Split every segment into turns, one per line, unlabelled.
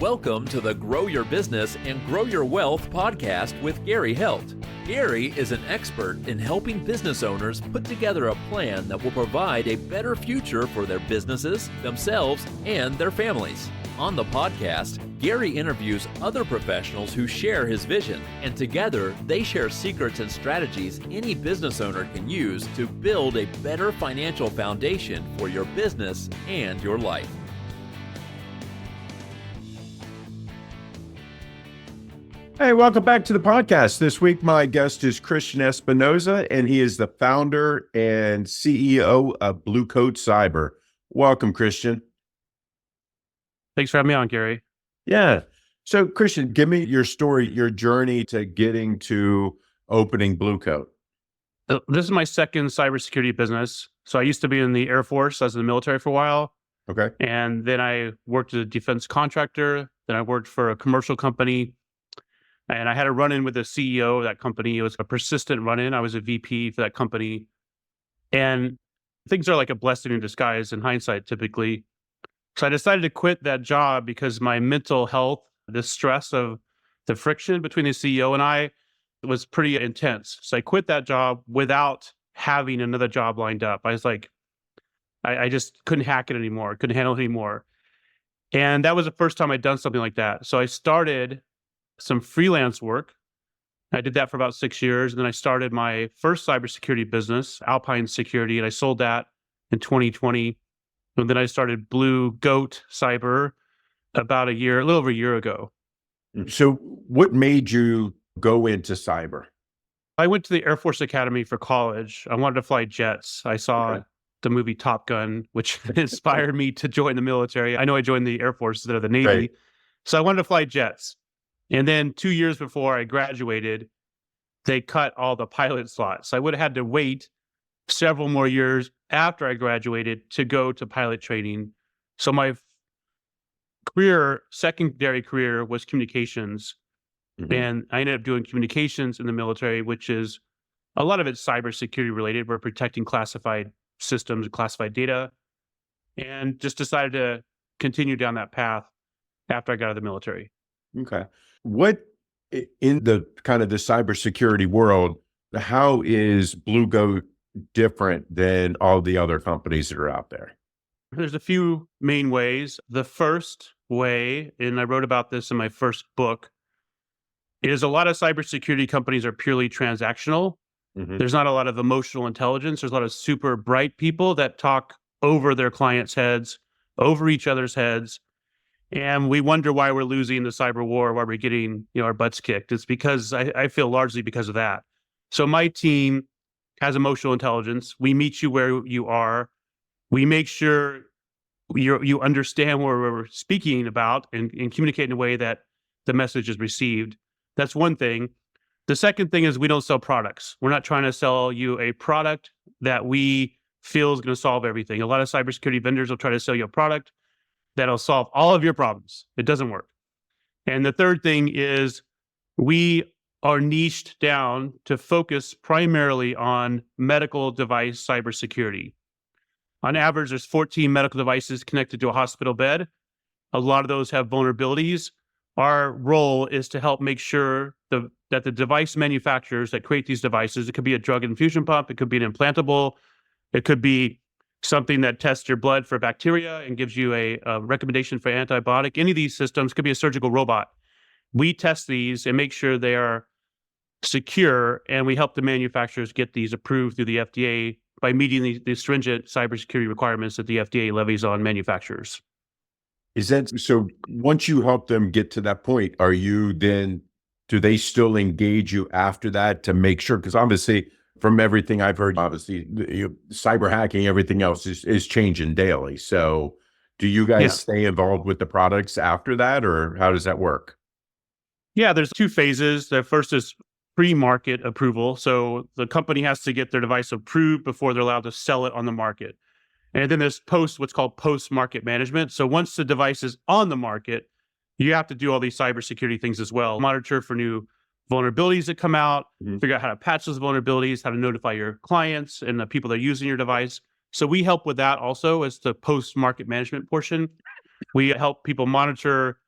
Welcome to the Grow Your Business and Grow Your Wealth podcast with Gary Helt. Gary is an expert in helping business owners put together a plan that will provide a better future for their businesses, themselves, and their families. On the podcast, Gary interviews other professionals who share his vision, and together they share secrets and strategies any business owner can use to build a better financial foundation for your business and your life.
Hey, welcome back to the podcast. This week, my guest is Christian Espinosa, and he is the founder and CEO of Blue Coat Cyber. Welcome, Christian.
Thanks for having me on, Gary.
Yeah. So, Christian, give me your story, your journey to getting to opening Blue Coat.
This is my second cybersecurity business. So I used to be in the Air Force. I was in the military for a while.
Okay.
And then I worked as a defense contractor. Then I worked for a commercial company. And I had a run-in with the CEO of that company. It was a persistent run-in. I was a VP for that company. And things are like a blessing in disguise in hindsight, typically. So I decided to quit that job because my mental health, the stress of the friction between the CEO and I was pretty intense. So I quit that job without having another job lined up. I was like, I just couldn't hack it anymore, couldn't handle it anymore. And that was the first time I'd done something like that. So I started some freelance work. I did that for about 6 years. And then I started my first cybersecurity business, Alpine Security, and I sold that in 2020. And then I started Blue Goat Cyber about a little over a year ago.
So what made you go into cyber?
I went to the Air Force Academy for college. I wanted to fly jets. I saw the movie Top Gun, which inspired me to join the military. I know I joined the Air Force instead of the Navy.
Right.
So I wanted to fly jets. And then 2 years before I graduated, they cut all the pilot slots. So I would have had to wait several more years after I graduated to go to pilot training. So my secondary career was communications.
Mm-hmm.
And I ended up doing communications in the military, which is a lot of it's cybersecurity related. We're protecting classified systems, classified data, and just decided to continue down that path after I got out of the military.
Okay. What in the kind of the cybersecurity world, how is Blue Goat different than all the other companies that are out there?
There's a few main ways. The first way, and I wrote about this in my first book, is a lot of cybersecurity companies are purely transactional.
Mm-hmm.
There's not a lot of emotional intelligence. There's a lot of super bright people that talk over their clients' heads, over each other's heads. And we wonder why we're losing the cyber war, why we're getting our butts kicked. It's because I feel largely because of that. So my team has emotional intelligence. We meet you where you are. We make sure you understand what we're speaking about and communicate in a way that the message is received. That's one thing. The second thing is we don't sell products. We're not trying to sell you a product that we feel is going to solve everything. A lot of cybersecurity vendors will try to sell you a product that'll solve all of your problems. It doesn't work. And the third thing is we are niched down to focus primarily on medical device cybersecurity. On average, there's 14 medical devices connected to a hospital bed. A lot of those have vulnerabilities. Our role is to help make sure that the device manufacturers that create these devices, it could be a drug infusion pump, it could be an implantable, it could be something that tests your blood for bacteria and gives you a recommendation for antibiotic. Any of these systems could be a surgical robot. We test these and make sure they are secure, and we help the manufacturers get these approved through the FDA by meeting the stringent cybersecurity requirements that the FDA levies on manufacturers.
Is that so? Once you help them get to that point, do they still engage you after that to make sure? Because obviously, from everything I've heard, obviously, cyber hacking, everything else is changing daily. So do you guys stay involved with the products after that, or how does that work?
Yeah, there's two phases. The first is pre-market approval. So the company has to get their device approved before they're allowed to sell it on the market. And then there's what's called post-market management. So once the device is on the market, you have to do all these cybersecurity things as well. Monitor for new vulnerabilities that come out, figure out how to patch those vulnerabilities, how to notify your clients and the people that are using your device. So we help with that also as the post-market management portion. We help people monitor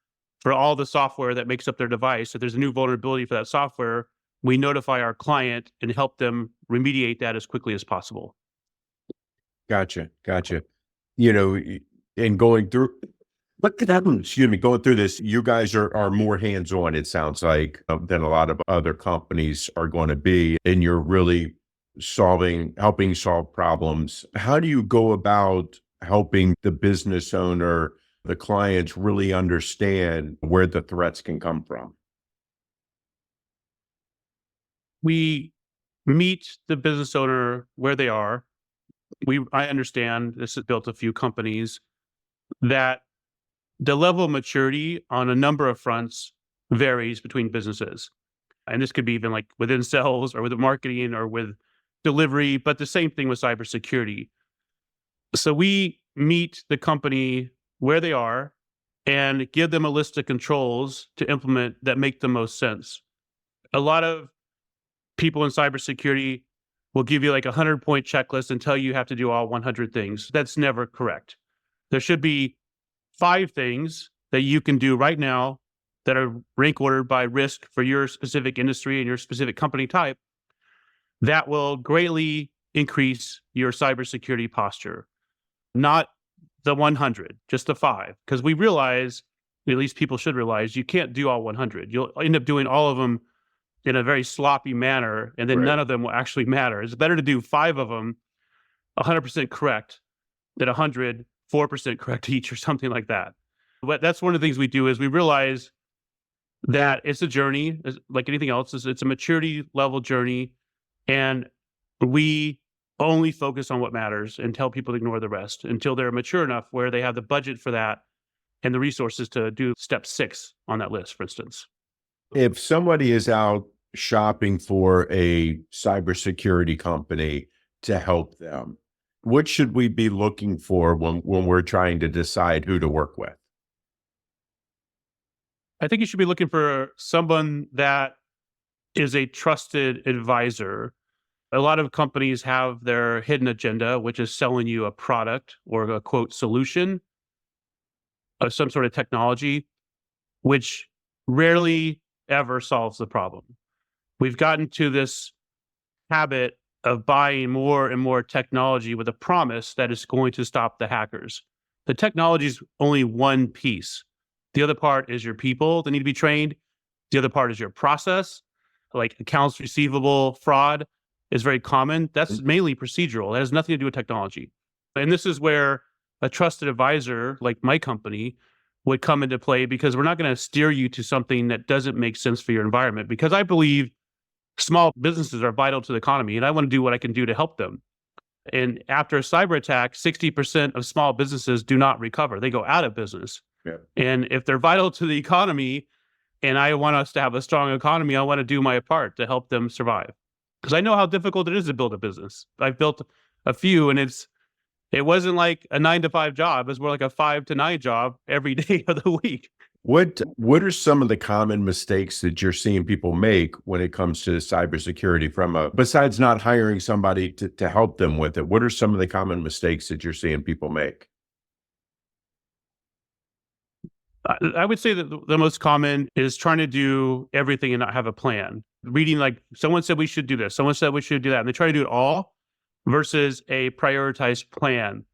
for all the software that makes up their device. If there's a new vulnerability for that software, we notify our client and help them remediate that as quickly as possible.
Gotcha. You know, and going through, excuse me, going through this, you guys are more hands-on, it sounds like, than a lot of other companies are going to be, and you're really helping solve problems. How do you go about helping the business owner, the clients really understand where the threats can come from?
We meet the business owner where they are. I understand, this has built a few companies, that the level of maturity on a number of fronts varies between businesses. And this could be even like within sales or with marketing or with delivery, but the same thing with cybersecurity. So we meet the company where they are and give them a list of controls to implement that make the most sense. A lot of people in cybersecurity will give you like a 100-point checklist and tell you have to do all 100 things. That's never correct. There should be 5 things that you can do right now that are rank ordered by risk for your specific industry and your specific company type that will greatly increase your cybersecurity posture. Not the 100, just the 5. Because we realize, at least people should realize, you can't do all 100. You'll end up doing all of them in a very sloppy manner, and then
Right.
none of them will actually matter. It's better to do 5 of them 100% correct than 100, 4% correct each or something like that. But that's one of the things we do is we realize that it's a journey, like anything else. It's a maturity level journey, and we only focus on what matters and tell people to ignore the rest until they're mature enough where they have the budget for that and the resources to do step 6 on that list, for instance.
If somebody is out shopping for a cybersecurity company to help them, what should we be looking for when we're trying to decide who to work with?
I think you should be looking for someone that is a trusted advisor. A lot of companies have their hidden agenda, which is selling you a product or a quote solution of some sort of technology, which rarely ever solves the problem. We've gotten to this habit of buying more and more technology with a promise that it's going to stop the hackers. The technology is only one piece. The other part is your people that need to be trained. The other part is your process, like accounts receivable fraud is very common. That's mainly procedural. It has nothing to do with technology. And this is where a trusted advisor like my company would come into play, because we're not going to steer you to something that doesn't make sense for your environment, because I believe small businesses are vital to the economy and I want to do what I can do to help them. And after a cyber attack, 60% of small businesses do not recover. They go out of business.
Yeah.
And if they're vital to the economy and I want us to have a strong economy, I want to do my part to help them survive. Because I know how difficult it is to build a business. I've built a few, and it wasn't like a 9-to-5 job. It was more like a 5 to 9 job every day of the week.
What are some of the common mistakes that you're seeing people make when it comes to cybersecurity besides not hiring somebody to help them with it? What are some of the common mistakes that you're seeing people make?
I would say that the most common is trying to do everything and not have a plan. Reading like someone said we should do this, someone said we should do that, and they try to do it all versus a prioritized plan.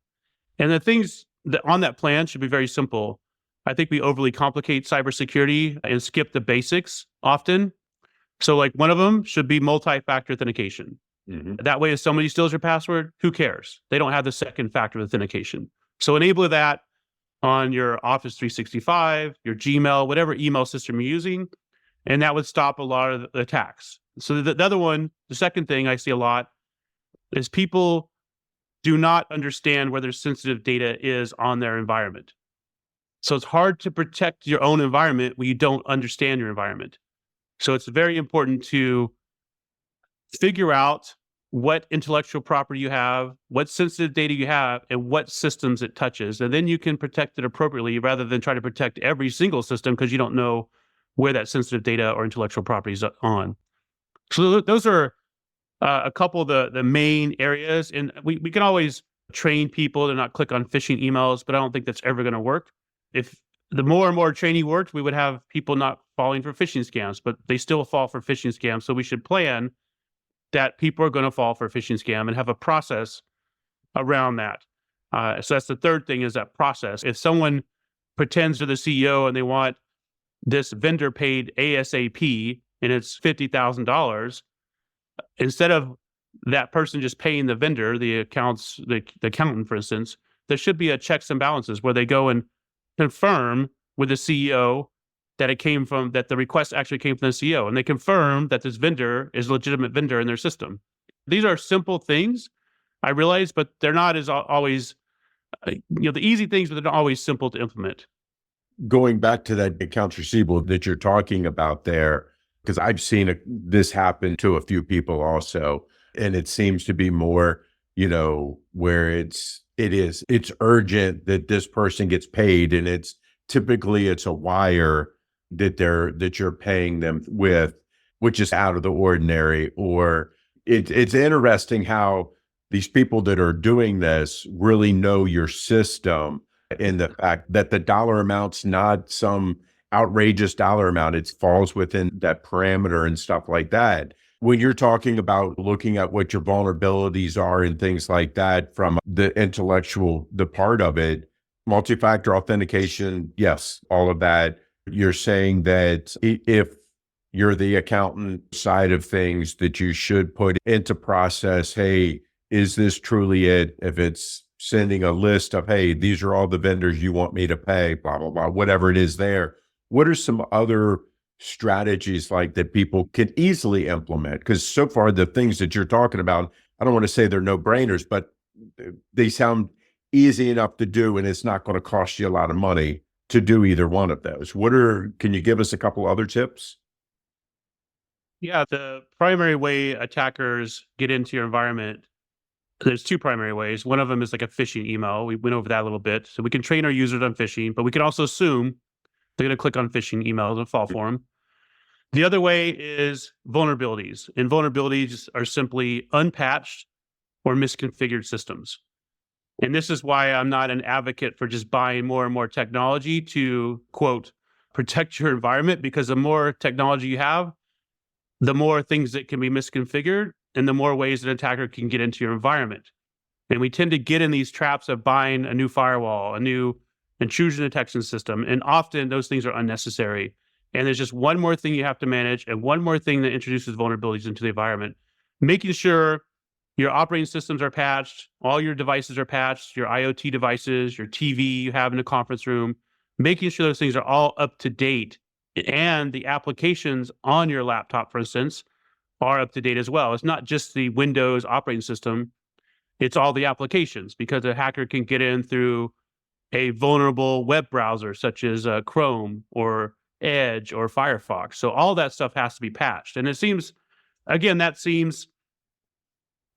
And the things that on that plan should be very simple. I think we overly complicate cybersecurity and skip the basics often. So like one of them should be multi-factor authentication.
Mm-hmm.
That way, if somebody steals your password, who cares? They don't have the second factor of authentication. So enable that on your Office 365, your Gmail, whatever email system you're using, and that would stop a lot of the attacks. So the other one, the second thing I see a lot is people do not understand where their sensitive data is on their environment. So it's hard to protect your own environment when you don't understand your environment. So it's very important to figure out what intellectual property you have, what sensitive data you have, and what systems it touches. And then you can protect it appropriately rather than try to protect every single system because you don't know where that sensitive data or intellectual property is on. So those are a couple of the main areas. And we can always train people to not click on phishing emails, but I don't think that's ever going to work. If the more and more training worked, we would have people not falling for phishing scams, but they still fall for phishing scams. So we should plan that people are going to fall for a phishing scam and have a process around that. So that's the third thing, is that process. If someone pretends to the CEO and they want this vendor paid ASAP and it's $50,000, instead of that person just paying the vendor, the accountant, for instance, there should be a checks and balances where they go and confirm with the CEO that the request actually came from the CEO, and they confirm that this vendor is a legitimate vendor in their system. These are simple things, I realize, but they're not as always, the easy things, but they're not always simple to implement.
Going back to that accounts receivable that you're talking about there, because I've seen this happen to a few people also, and it seems to be more, where it's urgent that this person gets paid, and it's a wire that you're paying them with, which is out of the ordinary. Or it's interesting how these people that are doing this really know your system, and the fact that the dollar amount's not some outrageous dollar amount. It falls within that parameter and stuff like that. When you're talking about looking at what your vulnerabilities are and things like that from the part of it, multi-factor authentication, yes, all of that. You're saying that if you're the accountant side of things, that you should put into process, hey, is this truly it? If it's sending a list of, hey, these are all the vendors you want me to pay, blah, blah, blah, whatever it is there. What are some other strategies like that people can easily implement? Because so far, the things that you're talking about, I don't want to say they're no-brainers, but they sound easy enough to do, and it's not going to cost you a lot of money to do either one of those. Can you give us a couple other tips?
Yeah, the primary way attackers get into your environment, there's two primary ways. One of them is like a phishing email. We went over that a little bit. So we can train our users on phishing, but we can also assume they're going to click on phishing emails and fall for them. The other way is vulnerabilities. And vulnerabilities are simply unpatched or misconfigured systems. And this is why I'm not an advocate for just buying more and more technology to, quote, protect your environment, because the more technology you have, the more things that can be misconfigured and the more ways an attacker can get into your environment. And we tend to get in these traps of buying a new firewall, a new intrusion detection system, and often those things are unnecessary. And there's just one more thing you have to manage, and one more thing that introduces vulnerabilities into the environment. Making sure your operating systems are patched, all your devices are patched, your IoT devices, your TV you have in the conference room, making sure those things are all up to date, and the applications on your laptop, for instance, are up to date as well. It's not just the Windows operating system, it's all the applications, because a hacker can get in through a vulnerable web browser such as Chrome or Edge or Firefox. So all that stuff has to be patched. And it seems, again, that seems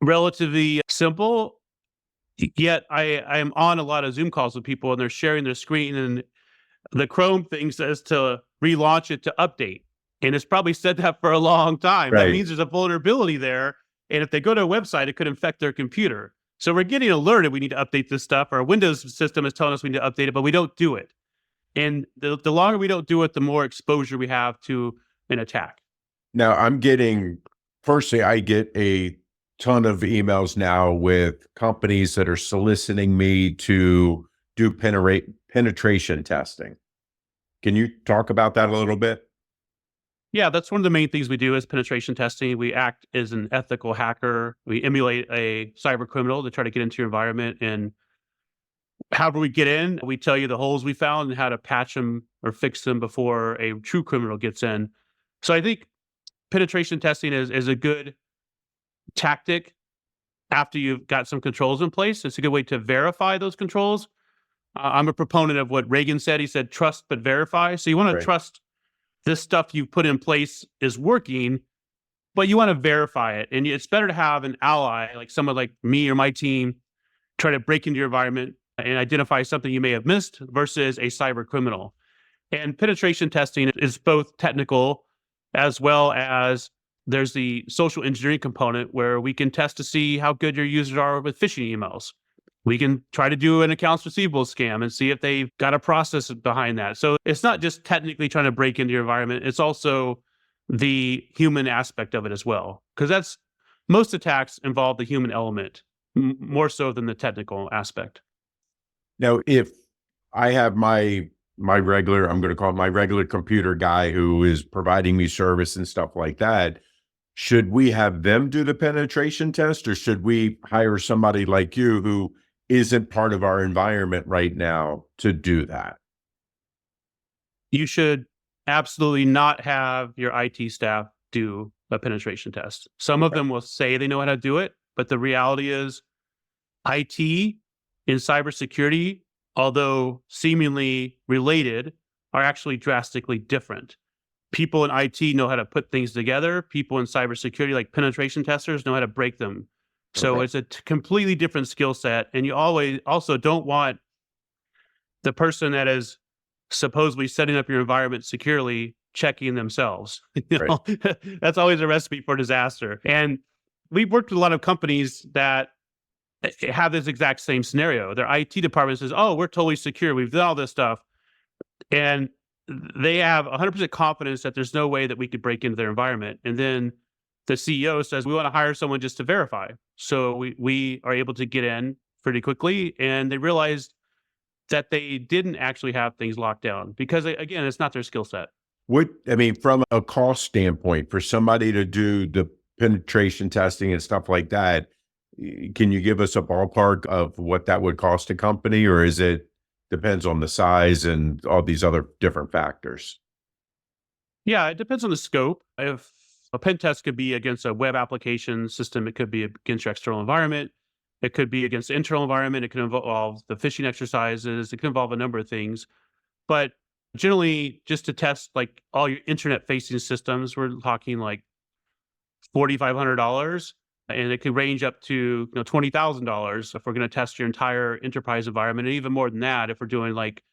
relatively simple, yet I am on a lot of Zoom calls with people and they're sharing their screen, and the Chrome thing says to relaunch it to update. And it's probably said that for a long time.
Right.
That means there's a vulnerability there. And if they go to a website, it could infect their computer. So we're getting alerted we need to update this stuff. Our Windows system is telling us we need to update it, but we don't do it. And the longer we don't do it, the more exposure we have to an attack.
Now, I get a ton of emails now with companies that are soliciting me to do penetration testing. Can you talk about that a little bit?
Yeah, that's one of the main things we do is penetration testing. We act as an ethical hacker. We emulate a cyber criminal to try to get into your environment. And however we get in, we tell you the holes we found and how to patch them or fix them before a true criminal gets in. So I think penetration testing is a good tactic after you've got some controls in place. It's a good way to verify those controls. I'm a proponent of what Reagan said. He said, trust but verify. So you want to trust this stuff you put in place is working, but you want to verify it. And it's better to have an ally, like someone like me or my team, try to break into your environment and identify something you may have missed versus a cyber criminal. And penetration testing is both technical as well as there's the social engineering component where we can test to see how good your users are with phishing emails. We can try to do an accounts receivable scam and see if they've got a process behind that. So it's not just technically trying to break into your environment. It's also the human aspect of it as well. Because that's most attacks involve the human element more so than the technical aspect.
Now, if I have my regular, I'm going to call it my regular computer guy who is providing me service and stuff like that, should we have them do the penetration test, or should we hire somebody like you who isn't part of our environment right now to do that?
You should absolutely not have your IT staff do a penetration test. Some of them will say they know how to do it, but the reality is IT in cybersecurity, although seemingly related, are actually drastically different. People in IT know how to put things together. People in cybersecurity, like penetration testers, know how to break them. So
Okay.
it's a completely different skill set. And you always also don't want the person that is supposedly setting up your environment securely checking themselves.
Right.
That's always a recipe for disaster. And we've worked with a lot of companies that have this exact same scenario. Their IT department says, "Oh, we're totally secure. We've done all this stuff." And they have 100% confidence that there's no way that we could break into their environment. And then the CEO says, "We want to hire someone just to verify." So we are able to get in pretty quickly. And they realized that they didn't actually have things locked down because, again, it's not their skill set.
I mean, from a cost standpoint, for somebody to do the penetration testing and stuff like that, can you give us a ballpark of what that would cost a company, or is it depends on the size and all these other different factors?
Yeah, it depends on the scope. If a pen test could be against a web application system, it could be against your external environment. It could be against the internal environment. It could involve the phishing exercises. It could involve a number of things. But generally, just to test like all your internet facing systems, we're talking like $4,500, and it could range up to $20,000 if we're going to test your entire enterprise environment, and even more than that if we're doing like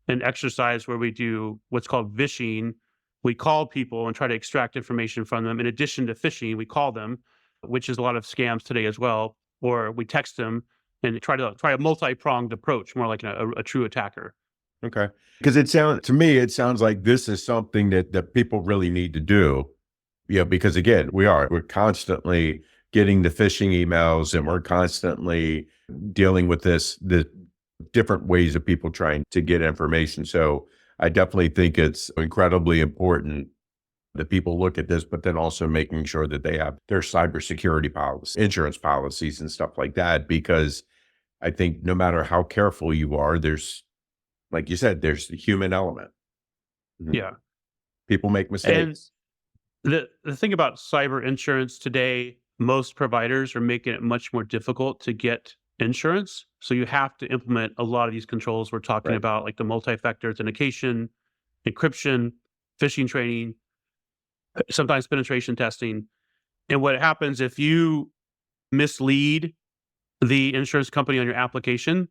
an exercise where we do what's called phishing. We call people and try to extract information from them. In addition to phishing, we call them, which is a lot of scams today as well, or we text them and try a multi-pronged approach, more like a true attacker.
Okay. Because it sounds like this is something that people really need to do. Yeah, because again, we're constantly getting the phishing emails, and we're constantly dealing with the different ways of people trying to get information. So I definitely think it's incredibly important that people look at this, but then also making sure that they have their cybersecurity policies, insurance policies and stuff like that, because I think no matter how careful you are, there's, like you said, there's the human element. Mhm.
Yeah.
People make
And
mistakes.
the thing about cyber insurance today, most providers are making it much more difficult to get insurance. So you have to implement a lot of these controls we're talking
Right.
about, like the multi-factor authentication, encryption, phishing training, sometimes penetration testing. And what happens if you mislead the insurance company on your application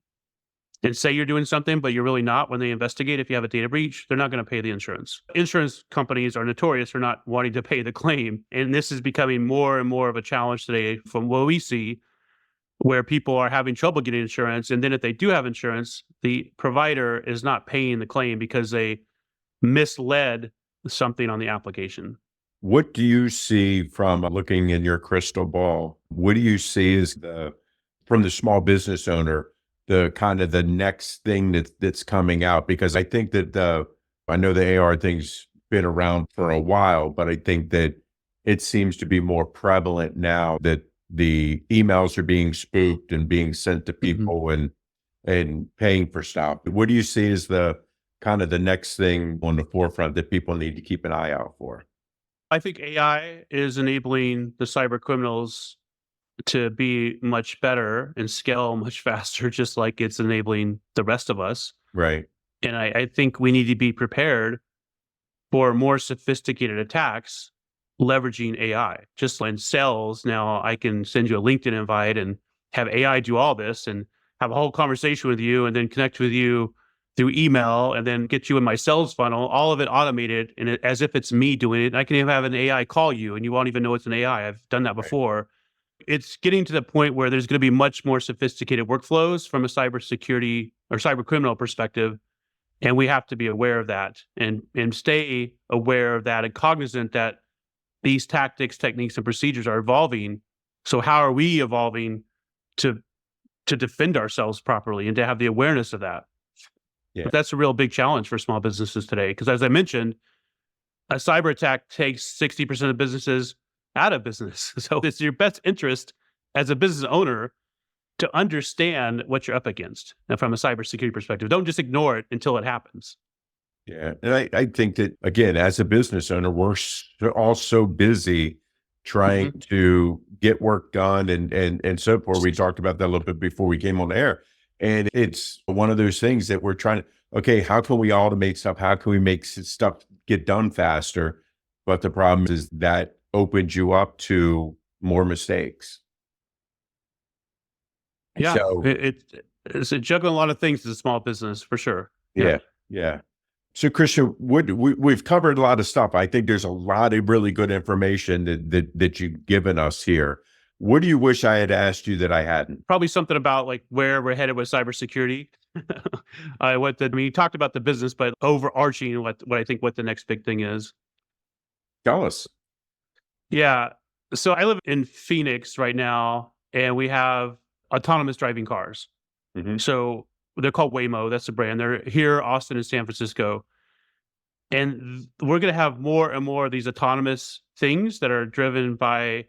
and say you're doing something, but you're really not, when they investigate, if you have a data breach, they're not going to pay the insurance. Insurance companies are notorious for not wanting to pay the claim. And this is becoming more and more of a challenge today from what we see, where people are having trouble getting insurance. And then if they do have insurance, the provider is not paying the claim because they misled something on the application.
What do you see from looking in your crystal ball? What do you see as from the small business owner, the kind of the next thing that's coming out? Because I think that I know the AR thing's been around for a while, but I think that it seems to be more prevalent now that the emails are being spoofed and being sent to people and paying for stuff. What do you see as the kind of the next thing on the forefront that people need to keep an eye out for?
I think AI is enabling the cyber criminals to be much better and scale much faster, just like it's enabling the rest of us.
Right.
And I think we need to be prepared for more sophisticated attacks leveraging AI. Just like in sales, now I can send you a LinkedIn invite and have AI do all this and have a whole conversation with you and then connect with you through email and then get you in my sales funnel, all of it automated and as if it's me doing it. I can even have an AI call you and you won't even know it's an AI. I've done that
Right.
before. it's getting to the point where there's going to be much more sophisticated workflows from a cybersecurity or cyber criminal perspective. And we have to be aware of that and stay aware of that and cognizant that these tactics, techniques, and procedures are evolving. So how are we evolving to defend ourselves properly and to have the awareness of that?
Yeah.
But that's a real big challenge for small businesses today. Because as I mentioned, a cyber attack takes 60% of businesses out of business. So it's your best interest as a business owner to understand what you're up against from a cybersecurity perspective. Don't just ignore it until it happens.
Yeah. And I think that, again, as a business owner, we're all so busy trying to get work done and so forth. We talked about that a little bit before we came on air. And it's one of those things that we're trying to, okay, how can we automate stuff? How can we make stuff get done faster? But the problem is that opens you up to more mistakes.
Yeah,
So,
it's a juggling a lot of things as a small business for sure.
yeah. So, Christian, we've covered a lot of stuff. I think there's a lot of really good information that you've given us here. What do you wish I had asked you that I hadn't?
Probably something about like where we're headed with cybersecurity. You talked about the business, but overarching what I think what the next big thing is.
Tell us.
Yeah. So I live in Phoenix right now, and we have autonomous driving cars. So they're called Waymo. That's the brand. They're here, Austin, and San Francisco. And we're going to have more and more of these autonomous things that are driven by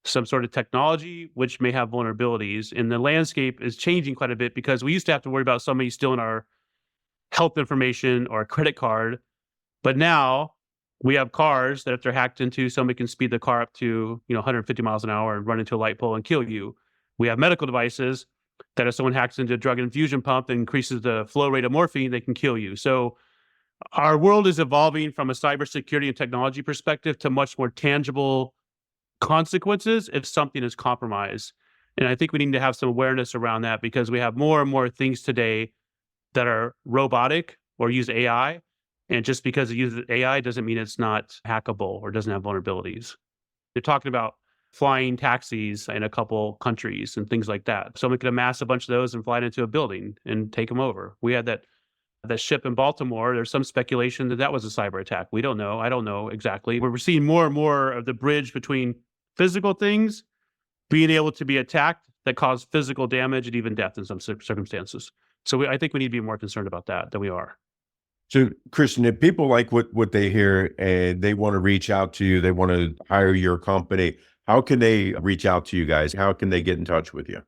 some sort of technology, which may have vulnerabilities. And the landscape is changing quite a bit because we used to have to worry about somebody stealing our health information or a credit card. But now we have cars that if they're hacked into, somebody can speed the car up to 150 miles an hour and run into a light pole and kill you. We have medical devices that if someone hacks into a drug infusion pump and increases the flow rate of morphine, they can kill you. So our world is evolving from a cybersecurity and technology perspective to much more tangible consequences if something is compromised. And I think we need to have some awareness around that because we have more and more things today that are robotic or use AI. And just because it uses AI doesn't mean it's not hackable or doesn't have vulnerabilities. They're talking about flying taxis in a couple countries and things like that. Someone could amass a bunch of those and fly it into a building and take them over. We had that ship in Baltimore. There's some speculation that was a cyber attack. We don't know. I don't know exactly. We're seeing more and more of the bridge between physical things being able to be attacked that cause physical damage and even death in some circumstances. So I think we need to be more concerned about that than we are.
So, Christian, if people like what they hear and they want to reach out to you, they want to hire your company, how can they reach out to you guys? How can they get in touch with you?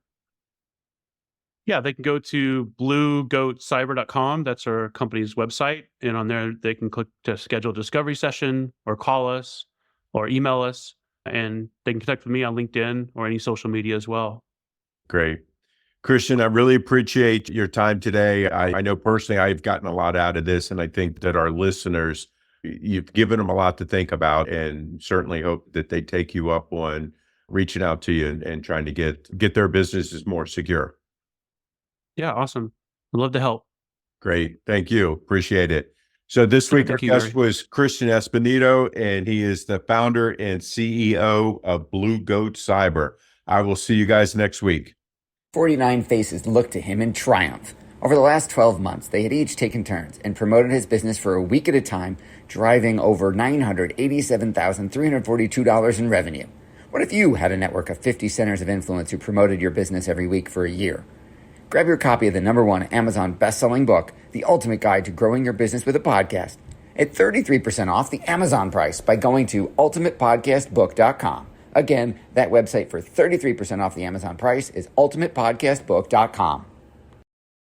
Yeah, they can go to bluegoatcyber.com. That's our company's website. And on there, they can click to schedule a discovery session or call us or email us. And they can connect with me on LinkedIn or any social media as well.
Great. Christian, I really appreciate your time today. I know personally I've gotten a lot out of this, and I think that our listeners, you've given them a lot to think about, and certainly hope that they take you up on reaching out to you and trying to get their businesses more secure.
Yeah, awesome. I'd love to help.
Great. Thank you. Appreciate it. So this week, our guest was Christian Espinosa, and he is the founder and CEO of Blue Goat Cyber. I will see you guys next week.
49 faces looked to him in triumph. Over the last 12 months, they had each taken turns and promoted his business for a week at a time, driving over $987,342 in revenue. What if you had a network of 50 centers of influence who promoted your business every week for a year? Grab your copy of the #1 Amazon best-selling book, The Ultimate Guide to Growing Your Business with a Podcast, at 33% off the Amazon price by going to ultimatepodcastbook.com. Again, that website for 33% off the Amazon price is ultimatepodcastbook.com.